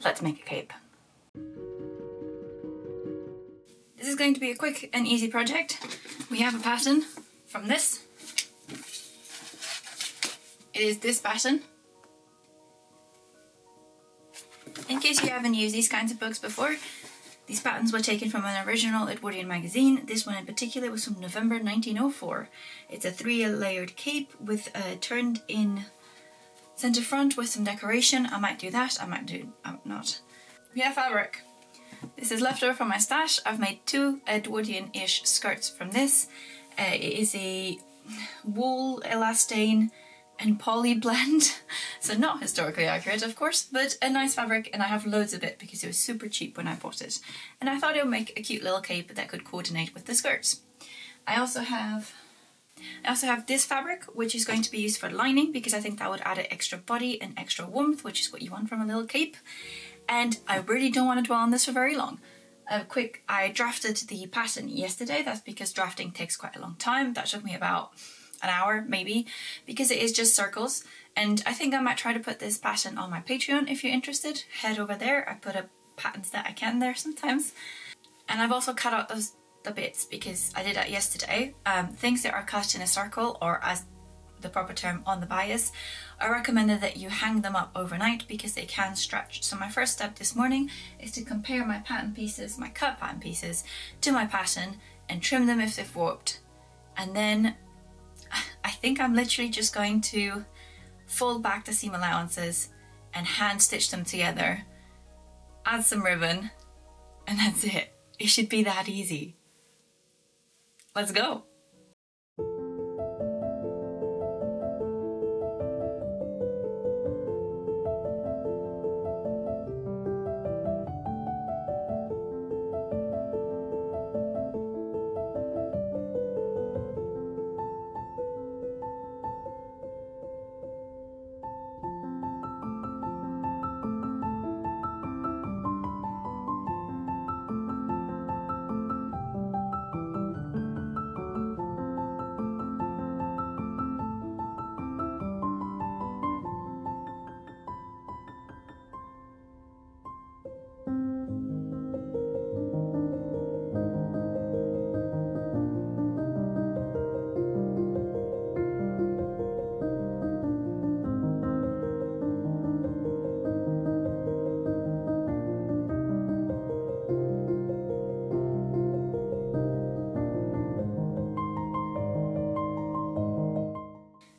let's make a cape. This is going to be a quick and easy project. We have a pattern from this. It is this pattern. In case you haven't used these kinds of books before, these patterns were taken from an original Edwardian magazine. This one in particular was from November 1904. It's a 3-layered cape with a turned in center front with some decoration. I might do that, I might not. We have fabric. This is leftover from my stash. I've made 2 Edwardian-ish skirts from this. It is a wool, elastane and poly blend, so not historically accurate of course, but a nice fabric, and I have loads of it because it was super cheap when I bought it. And I thought it would make a cute little cape that could coordinate with the skirts. I also have this fabric, which is going to be used for lining because I think that would add an extra body and extra warmth, which is what you want from a little cape. And I really don't want to dwell on this for very long. I drafted the pattern yesterday. That's because drafting takes quite a long time. That took me about an hour maybe, because it is just circles. And I think I might try to put this pattern on my Patreon. If you're interested, head over there. I put up patterns that I can there sometimes. And I've also cut out the bits because I did that yesterday. Things that are cut in a circle, or as the proper term, on the bias, I recommended that you hang them up overnight because they can stretch. So my first step this morning is to compare my pattern pieces, my cut pattern pieces, to my pattern and trim them if they've warped. And then I think I'm literally just going to fold back the seam allowances and hand stitch them together, add some ribbon, and that's it. It should be that easy. Let's go.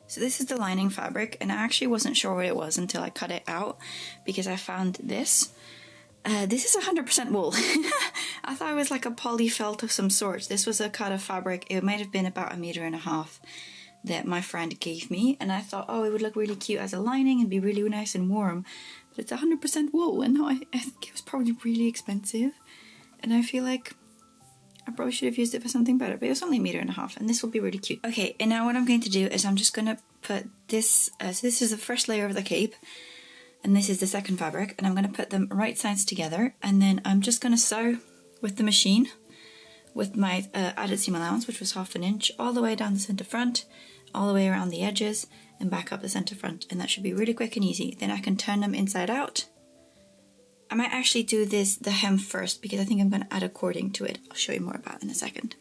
So this is the lining fabric, and I actually wasn't sure what it was until I cut it out because I found this. This is 100% wool. I thought it was like a poly felt of some sort. This was a cut of fabric. It might have been about 1.5 meters that my friend gave me, and I thought, oh, it would look really cute as a lining and be really nice and warm. But it's 100% wool, and I think it was probably really expensive, and I feel like I probably should have used it for something better, but it was only 1.5 meters, and this will be really cute. Okay, and now what I'm going to do is I'm just going to put this, so this is the first layer of the cape, and this is the second fabric, and I'm going to put them right sides together, and then I'm just going to sew with the machine with my added seam allowance, which was 1/2 inch, all the way down the center front, all the way around the edges, and back up the center front, and that should be really quick and easy. Then I can turn them inside out. I might actually do the hem first because I think I'm going to add a cording to it. I'll show you more about it in a second.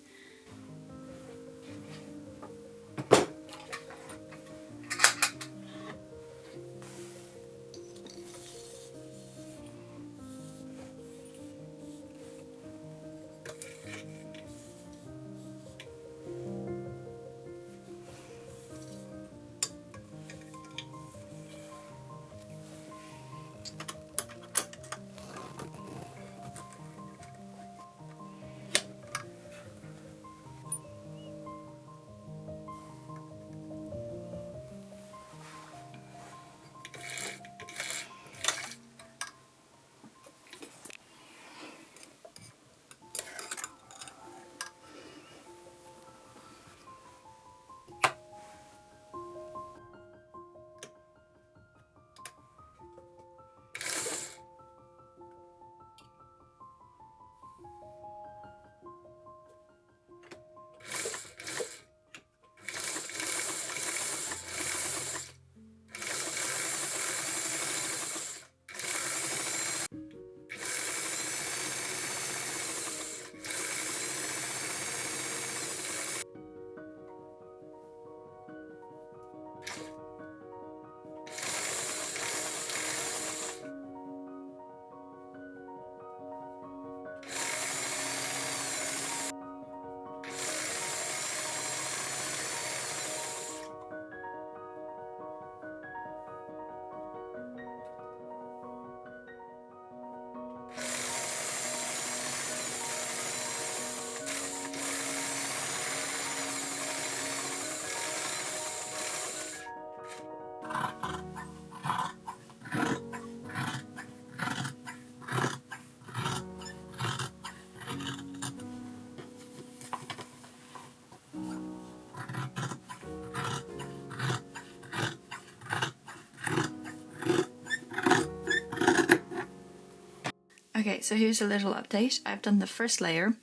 Okay, so here's a little update. I've done the first layer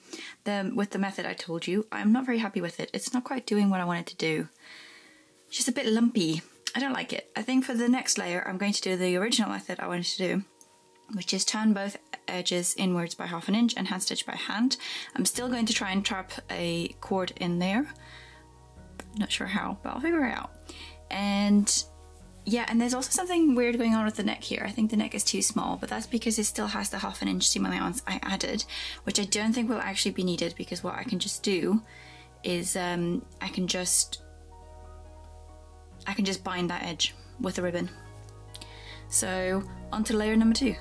with the method I told you. I'm not very happy with it. It's not quite doing what I wanted to do. It's just a bit lumpy. I don't like it. I think for the next layer, I'm going to do the original method I wanted to do, which is turn both edges inwards by 1/2 inch and hand stitch by hand. I'm still going to try and trap a cord in there. Not sure how, but I'll figure it out. And yeah, and there's also something weird going on with the neck here. I think the neck is too small, but that's because it still has the 1/2 inch seam allowance I added, which I don't think will actually be needed, because what I can just do is I can just bind that edge with a ribbon. So on to layer number 2.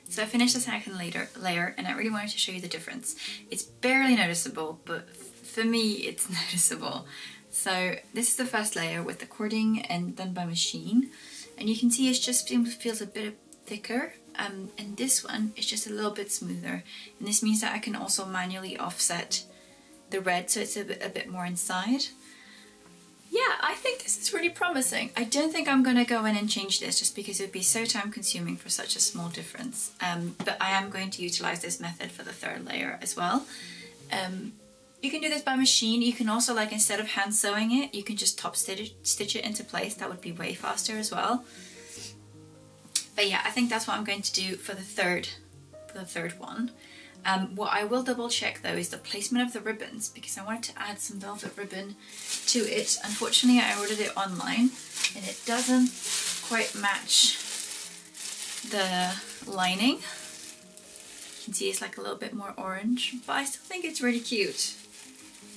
So I finished the second layer and I really wanted to show you the difference. It's barely noticeable, but for me it's noticeable. So this is the first layer with the cording and done by machine. And you can see it just feels a bit thicker. And this one is just a little bit smoother. And this means that I can also manually offset the red so it's a bit more inside. Yeah, I think this is really promising. I don't think I'm going to go in and change this just because it would be so time consuming for such a small difference. But I am going to utilize this method for the third layer as well. You can do this by machine. You can also, like, instead of hand sewing it, you can just top stitch it into place. That would be way faster as well. But yeah, I think that's what I'm going to do for the third one. What I will double check though is the placement of the ribbons, because I wanted to add some velvet ribbon to it. Unfortunately, I ordered it online and it doesn't quite match the lining. You can see it's like a little bit more orange, but I still think it's really cute.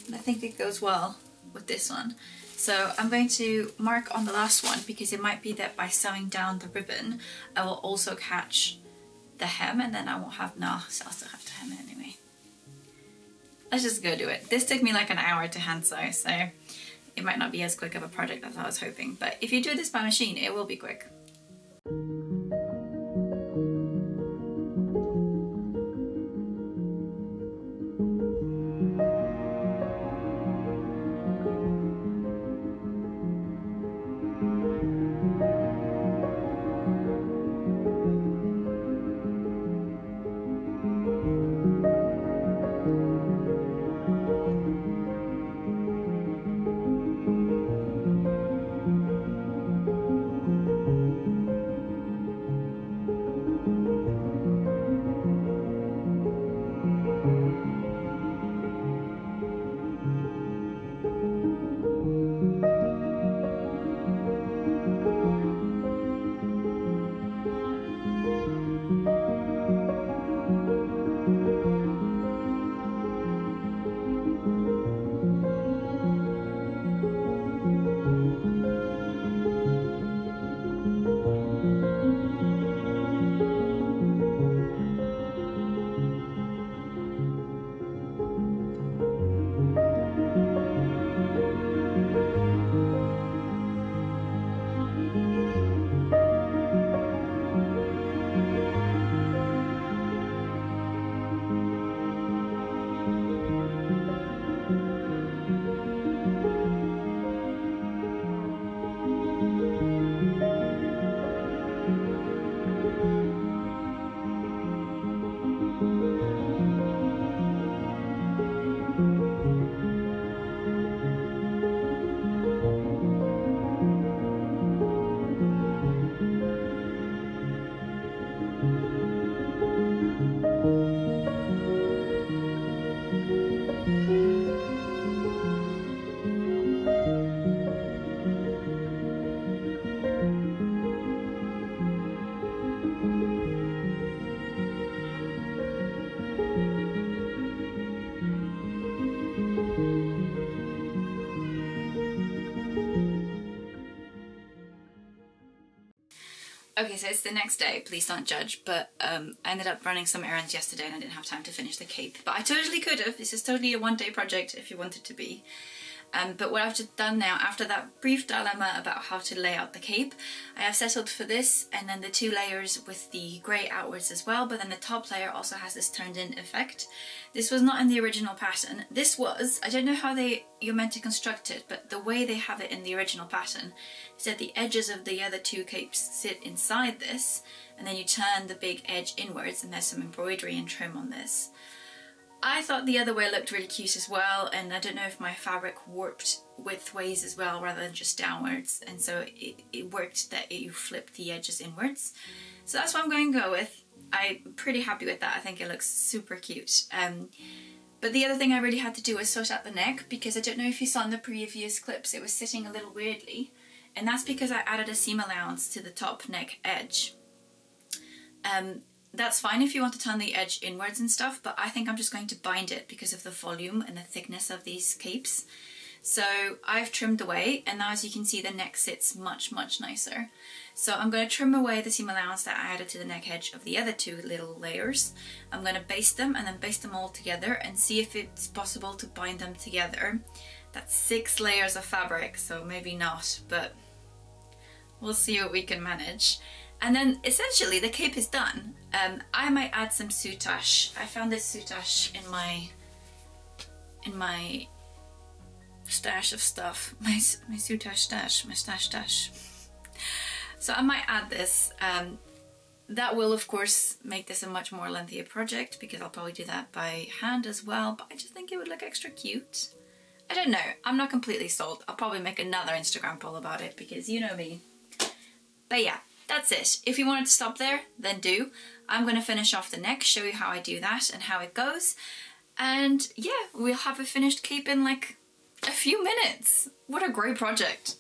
And I think it goes well with this one. So I'm going to mark on the last one, because it might be that by sewing down the ribbon, I will also catch the hem, and then I won't have, no, so I'll still have to hem it anyway. Let's just go do it. This took me like an hour to hand sew, so it might not be as quick of a project as I was hoping, but if you do this by machine, it will be quick. Okay, so it's the next day, please don't judge, but I ended up running some errands yesterday and I didn't have time to finish the cape. But I totally could have. This is totally a one-day project if you want it to be. But what I've just done now, after that brief dilemma about how to lay out the cape, I have settled for this, and then the 2 layers with the grey outwards as well, but then the top layer also has this turned in effect. This was not in the original pattern. This was, I don't know how you're meant to construct it, but the way they have it in the original pattern is that the edges of the other 2 capes sit inside this, and then you turn the big edge inwards, and there's some embroidery and trim on this. I thought the other way looked really cute as well, and I don't know if my fabric warped widthways as well rather than just downwards, and so it worked that you flipped the edges inwards. So that's what I'm going to go with. I'm pretty happy with that. I think it looks super cute. But the other thing I really had to do was sort out the neck, because I don't know if you saw in the previous clips, it was sitting a little weirdly, and that's because I added a seam allowance to the top neck edge. That's fine if you want to turn the edge inwards and stuff, but I think I'm just going to bind it because of the volume and the thickness of these capes. So I've trimmed away, and now as you can see the neck sits much nicer. So I'm going to trim away the seam allowance that I added to the neck edge of the other 2 little layers. I'm going to baste them and then baste them all together and see if it's possible to bind them together. That's 6 layers of fabric, so maybe not, but we'll see what we can manage. And then essentially the cape is done. I might add some soutache. I found this soutache in my stash of stuff. My soutache stash, my stash. So I might add this. That will of course make this a much more lengthier project, because I'll probably do that by hand as well, but I just think it would look extra cute. I don't know, I'm not completely sold. I'll probably make another Instagram poll about it, because you know me. But yeah. That's it. If you wanted to stop there, then do. I'm going to finish off the neck, show you how I do that and how it goes. And yeah, we'll have a finished cape in like a few minutes. What a great project.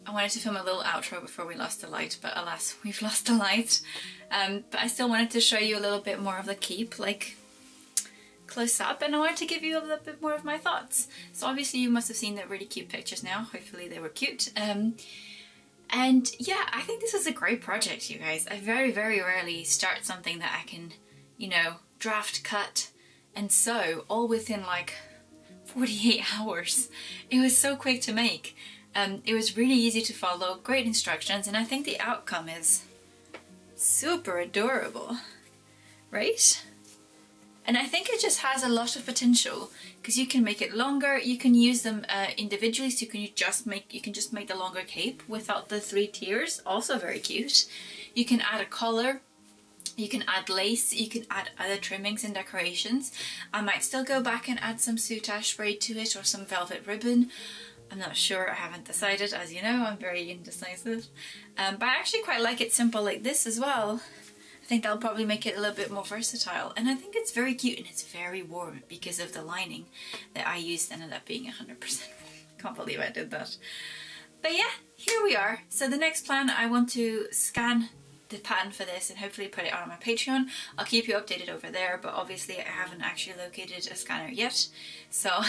I wanted to film a little outro before we lost the light, but alas, we've lost the light. But I still wanted to show you a little bit more of the cape, like close up, and I wanted to give you a little bit more of my thoughts. So obviously you must have seen the really cute pictures now, hopefully they were cute. And yeah, I think this is a great project, you guys. I very rarely start something that I can, you know, draft, cut and sew all within like 48 hours. It was so quick to make. It was really easy to follow, great instructions, and I think the outcome is super adorable, right? And I think it just has a lot of potential, because you can make it longer, you can use them individually, so you can just make the longer cape without the 3 tiers, also very cute. You can add a collar, you can add lace, you can add other trimmings and decorations. I might still go back and add some soutache braid to it or some velvet ribbon. I'm not sure, I haven't decided, as you know, I'm very indecisive. But I actually quite like it simple like this as well. I think that'll probably make it a little bit more versatile, and I think it's very cute and it's very warm because of the lining that I used ended up being 100% warm. Can't believe I did that. But yeah, here we are. So the next plan, I want to scan the pattern for this and hopefully put it on my Patreon. I'll keep you updated over there, but obviously I haven't actually located a scanner yet, so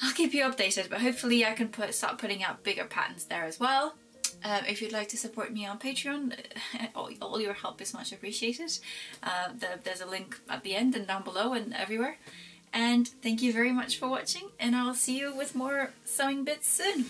I'll keep you updated, but hopefully I can start putting out bigger patterns there as well. If you'd like to support me on Patreon, all your help is much appreciated. There's a link at the end and down below and everywhere. And thank you very much for watching, and I'll see you with more sewing bits soon.